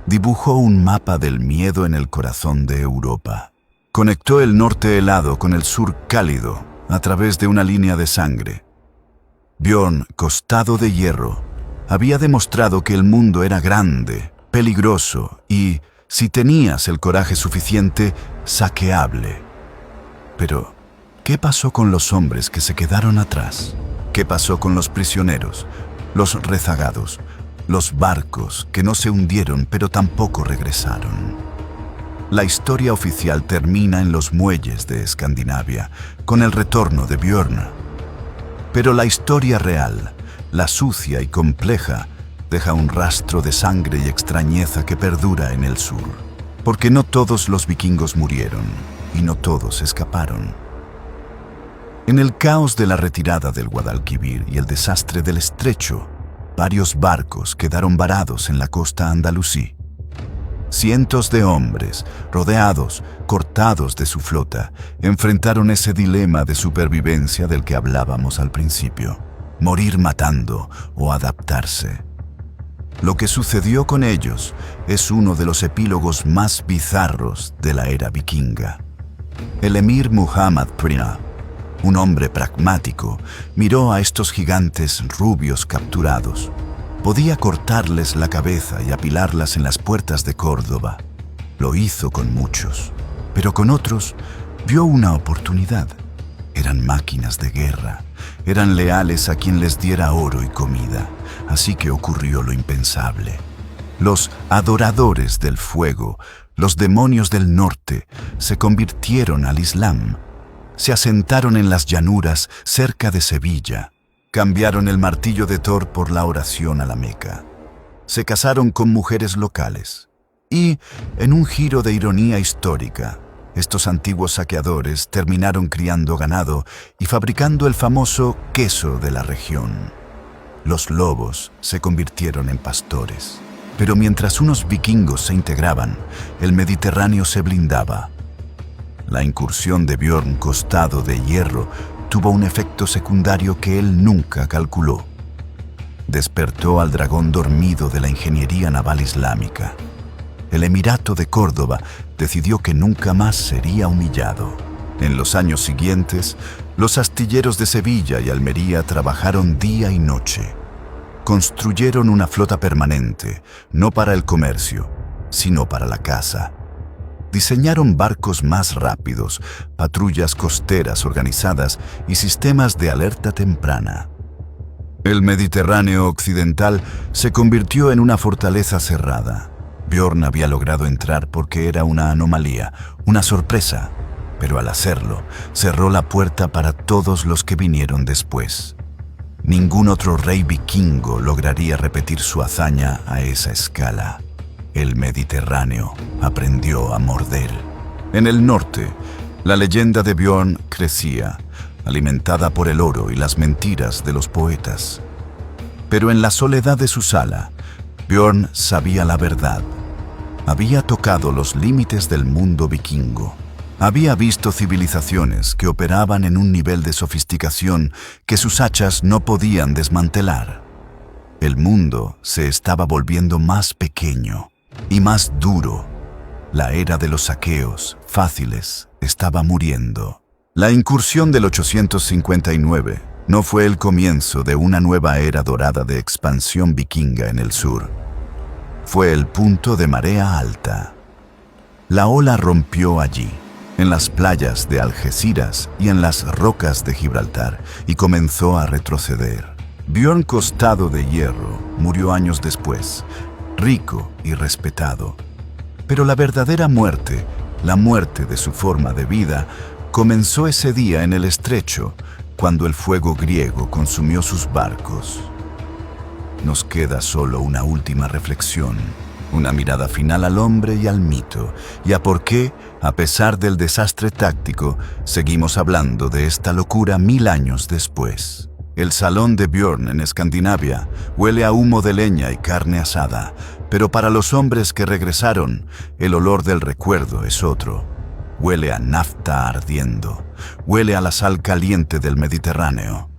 Dibujó un mapa del miedo en el corazón de Europa. Conectó el norte helado con el sur cálido a través de una línea de sangre. Björn, costado de hierro, había demostrado que el mundo era grande, peligroso y, si tenías el coraje suficiente, saqueable. Pero, ¿qué pasó con los hombres que se quedaron atrás? ¿Qué pasó con los prisioneros, los rezagados, los barcos que no se hundieron pero tampoco regresaron? La historia oficial termina en los muelles de Escandinavia, con el retorno de Björn. Pero la historia real, la sucia y compleja, deja un rastro de sangre y extrañeza que perdura en el sur. Porque no todos los vikingos murieron y no todos escaparon. En el caos de la retirada del Guadalquivir y el desastre del estrecho, varios barcos quedaron varados en la costa andalusí. Cientos de hombres, rodeados, cortados de su flota, enfrentaron ese dilema de supervivencia del que hablábamos al principio: morir matando o adaptarse. Lo que sucedió con ellos es uno de los epílogos más bizarros de la era vikinga. El emir Muhammad Prina, un hombre pragmático, miró a estos gigantes rubios capturados. Podía cortarles la cabeza y apilarlas en las puertas de Córdoba. Lo hizo con muchos, pero con otros vio una oportunidad. Eran máquinas de guerra, eran leales a quien les diera oro y comida, así que ocurrió lo impensable. Los adoradores del fuego, los demonios del norte, se convirtieron al Islam. Se asentaron en las llanuras cerca de Sevilla. Cambiaron el martillo de Thor por la oración a la Meca. Se casaron con mujeres locales. Y, en un giro de ironía histórica, estos antiguos saqueadores terminaron criando ganado y fabricando el famoso queso de la región. Los lobos se convirtieron en pastores. Pero mientras unos vikingos se integraban, el Mediterráneo se blindaba. La incursión de Björn Costado de Hierro tuvo un efecto secundario que él nunca calculó. Despertó al dragón dormido de la ingeniería naval islámica. El Emirato de Córdoba decidió que nunca más sería humillado. En los años siguientes, los astilleros de Sevilla y Almería trabajaron día y noche. Construyeron una flota permanente, no para el comercio, sino para la caza. Diseñaron barcos más rápidos, patrullas costeras organizadas y sistemas de alerta temprana. El Mediterráneo occidental se convirtió en una fortaleza cerrada. Björn había logrado entrar porque era una anomalía, una sorpresa, pero al hacerlo, cerró la puerta para todos los que vinieron después. Ningún otro rey vikingo lograría repetir su hazaña a esa escala. El Mediterráneo aprendió a morder. En el norte, la leyenda de Björn crecía, alimentada por el oro y las mentiras de los poetas. Pero en la soledad de su sala, Björn sabía la verdad. Había tocado los límites del mundo vikingo. Había visto civilizaciones que operaban en un nivel de sofisticación que sus hachas no podían desmantelar. El mundo se estaba volviendo más pequeño y más duro. La era de los saqueos fáciles estaba muriendo. La incursión del 859 no fue el comienzo de una nueva era dorada de expansión vikinga en el sur. Fue el punto de marea alta. La ola rompió allí, en las playas de Algeciras y en las rocas de Gibraltar, y comenzó a retroceder. Björn Costado de Hierro murió años después, rico y respetado. Pero la verdadera muerte, la muerte de su forma de vida, comenzó ese día en el estrecho, cuando el fuego griego consumió sus barcos. Nos queda solo una última reflexión, una mirada final al hombre y al mito, y a por qué, a pesar del desastre táctico, seguimos hablando de esta locura 1000 años después. El salón de Björn en Escandinavia huele a humo de leña y carne asada, pero para los hombres que regresaron, el olor del recuerdo es otro. Huele a nafta ardiendo, huele a la sal caliente del Mediterráneo.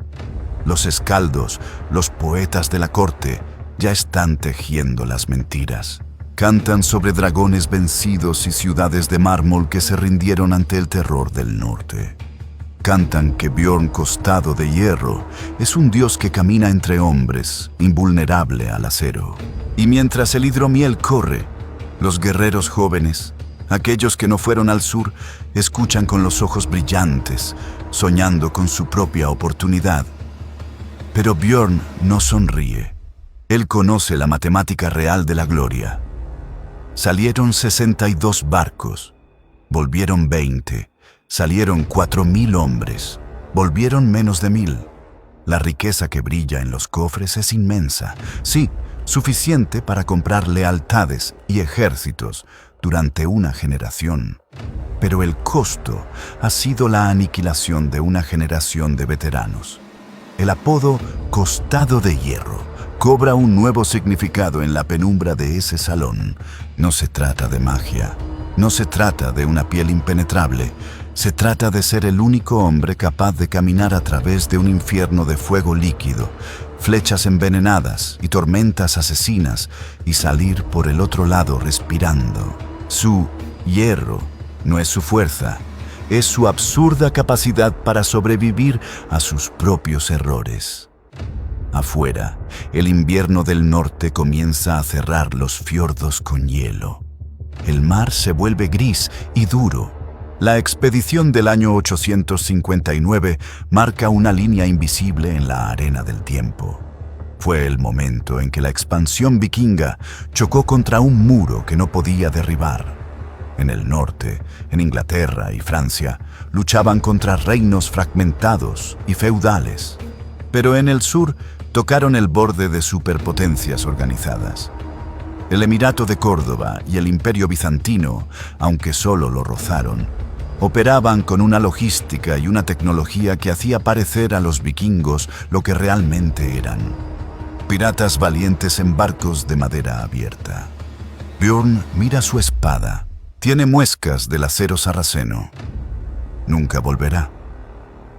Los escaldos, los poetas de la corte, ya están tejiendo las mentiras. Cantan sobre dragones vencidos y ciudades de mármol que se rindieron ante el terror del norte. Cantan que Björn Costado de Hierro es un dios que camina entre hombres, invulnerable al acero. Y mientras el hidromiel corre, los guerreros jóvenes, aquellos que no fueron al sur, escuchan con los ojos brillantes, soñando con su propia oportunidad. Pero Björn no sonríe. Él conoce la matemática real de la gloria. Salieron 62 barcos, volvieron 20. Salieron 4000 hombres, volvieron menos de 1000. La riqueza que brilla en los cofres es inmensa, sí, suficiente para comprar lealtades y ejércitos durante una generación. Pero el costo ha sido la aniquilación de una generación de veteranos. El apodo Costado de Hierro cobra un nuevo significado en la penumbra de ese salón. No se trata de magia, no se trata de una piel impenetrable, se trata de ser el único hombre capaz de caminar a través de un infierno de fuego líquido, flechas envenenadas y tormentas asesinas, y salir por el otro lado respirando. Su hierro no es su fuerza, es su absurda capacidad para sobrevivir a sus propios errores. Afuera, el invierno del norte comienza a cerrar los fiordos con hielo. El mar se vuelve gris y duro. La expedición del año 859 marca una línea invisible en la arena del tiempo. Fue el momento en que la expansión vikinga chocó contra un muro que no podía derribar. En el norte, en Inglaterra y Francia, luchaban contra reinos fragmentados y feudales. Pero en el sur tocaron el borde de superpotencias organizadas. El Emirato de Córdoba y el Imperio Bizantino, aunque solo lo rozaron, operaban con una logística y una tecnología que hacía parecer a los vikingos lo que realmente eran: piratas valientes en barcos de madera abierta. Björn mira su espada. Tiene muescas del acero sarraceno. Nunca volverá.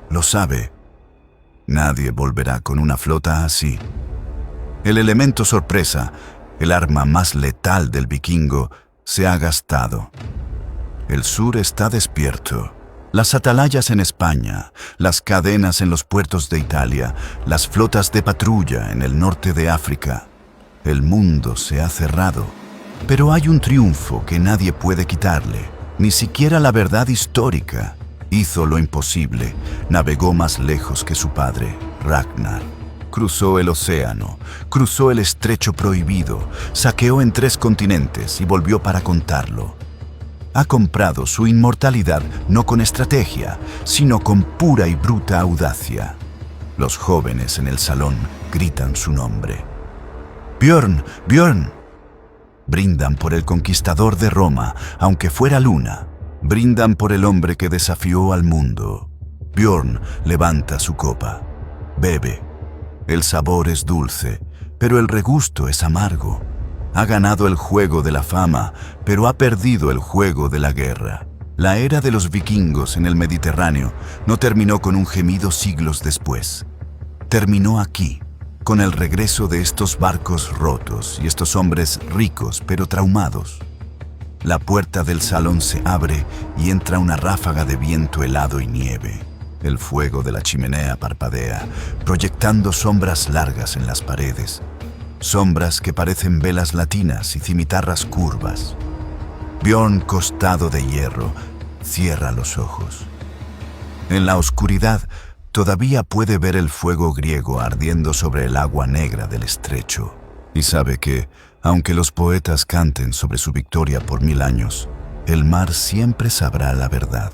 Lo sabe. Nadie volverá con una flota así. El elemento sorpresa, el arma más letal del vikingo, se ha gastado. El sur está despierto. Las atalayas en España, las cadenas en los puertos de Italia, las flotas de patrulla en el norte de África. El mundo se ha cerrado. Pero hay un triunfo que nadie puede quitarle, ni siquiera la verdad histórica. Hizo lo imposible, navegó más lejos que su padre, Ragnar. Cruzó el océano, cruzó el estrecho prohibido, saqueó en 3 continentes y volvió para contarlo. Ha comprado su inmortalidad no con estrategia, sino con pura y bruta audacia. Los jóvenes en el salón gritan su nombre. ¡Björn! ¡Björn! Brindan por el conquistador de Roma, aunque fuera luna. Brindan por el hombre que desafió al mundo. Björn levanta su copa. Bebe. El sabor es dulce, pero el regusto es amargo. Ha ganado el juego de la fama, pero ha perdido el juego de la guerra. La era de los vikingos en el Mediterráneo no terminó con un gemido siglos después. Terminó aquí, con el regreso de estos barcos rotos y estos hombres ricos pero traumados. La puerta del salón se abre y entra una ráfaga de viento helado y nieve. El fuego de la chimenea parpadea, proyectando sombras largas en las paredes. Sombras que parecen velas latinas y cimitarras curvas. Björn, costado de hierro, cierra los ojos. En la oscuridad, todavía puede ver el fuego griego ardiendo sobre el agua negra del estrecho. Y sabe que, aunque los poetas canten sobre su victoria por 1000 años, el mar siempre sabrá la verdad.